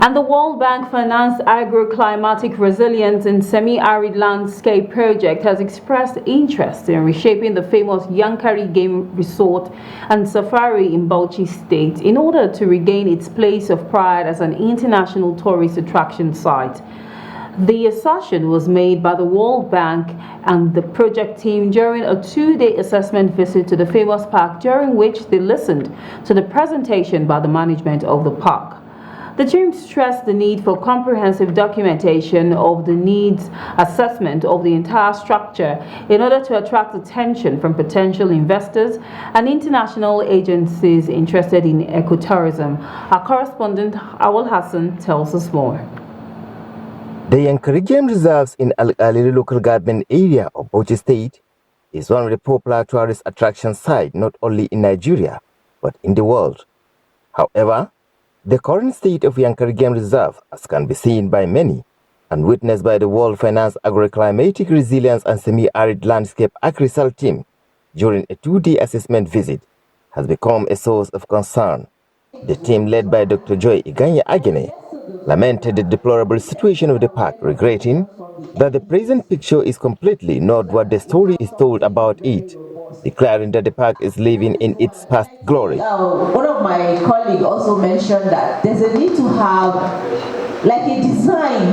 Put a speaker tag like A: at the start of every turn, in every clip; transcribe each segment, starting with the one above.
A: And the World Bank financed Agroclimatic Resilience in Semi-Arid Landscape project has expressed interest in reshaping the famous Yankari Game Resort and Safari in Bauchi State in order to regain its place of pride as an international tourist attraction site. The assertion was made by the World Bank and the project team during a two-day assessment visit to the famous park, during which they listened to the presentation by the management of the park. The team stressed the need for comprehensive documentation of the needs assessment of the entire structure in order to attract attention from potential investors and international agencies interested in ecotourism. Our correspondent Awal Hassan tells us more.
B: The Yankari Game Reserves in Al-Aliri local government area of Bauchi State is one of the popular tourist attraction sites not only in Nigeria but in the world. However, the current state of Yankari Game Reserve, as can be seen by many and witnessed by the World Finance Agroclimatic Resilience and Semi-Arid Landscape ACReSAL team during a two-day assessment visit, has become a source of concern. The team led by Dr. Joy Iganye Agene lamented the deplorable situation of the park, regretting that the present picture is completely not what the story is told about it, declaring that the park is living in its past glory.
C: One of my colleagues also mentioned that there's a need to have like a design,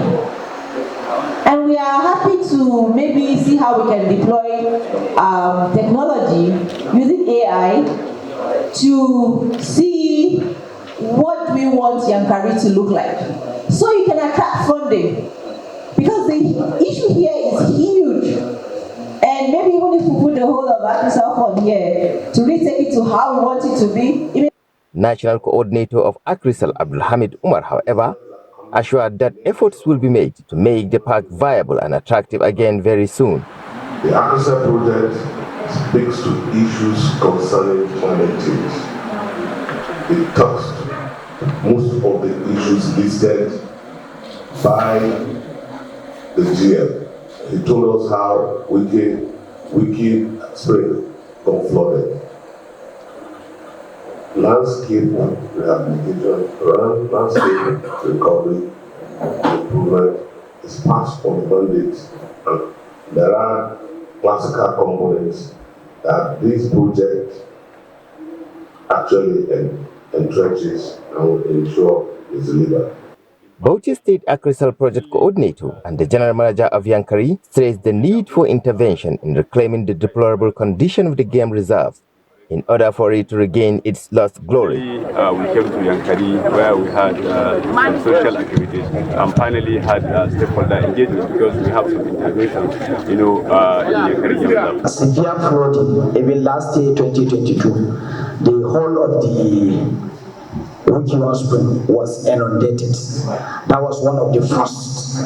C: and we are happy to maybe see how we can deploy technology using AI to see what we want Yankari to look like, so you can attract funding, because the issue here is huge. And maybe even if we put the whole of ACReSAL on here to really take it to how we want it to be.
B: National Coordinator of ACReSAL, Abdulhamid Umar, however, assured that efforts will be made to make the park viable and attractive again very soon.
D: The ACReSAL project speaks to issues concerning climate change. It talks most of the issues listed by the GM. He told us how wicked spring got flooded. Landscape rehabilitation, landscape recovery, improvement is part of the mandate, and there are classical components that this project actually entrenches and will ensure is delivered.
B: Bauchi State ACReSAL Project Coordinator and the General Manager of Yankari stressed the need for intervention in reclaiming the deplorable condition of the game reserves in order for it to regain its lost glory.
E: We came to Yankari where we had some social activities and finally had stakeholder engagement, because we have some intervention, in Yankari Game Reserve.
F: Severe flooding, even last year, 2022, the whole of the Wikiwa Spring was inundated. That was one of the first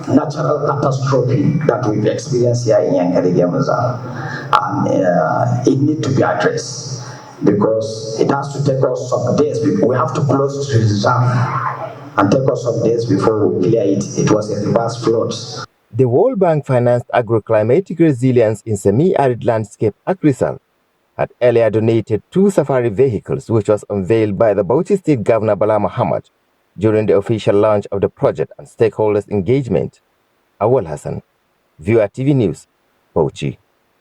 F: natural catastrophe that we've experienced here in Yankari Game Reserve, and it needs to be addressed, because it has to take us some days. We have to close the reserve and take us some days before we clear it. It was a reverse flood.
B: The World Bank financed Agroclimatic Resilience in Semi-Arid Landscape ACReSAL had earlier donated 2 safari vehicles, which was unveiled by the Bauchi State Governor Bala Muhammad during the official launch of the project and stakeholders engagement. Awal Hassan, Viewer TV News, Bauchi.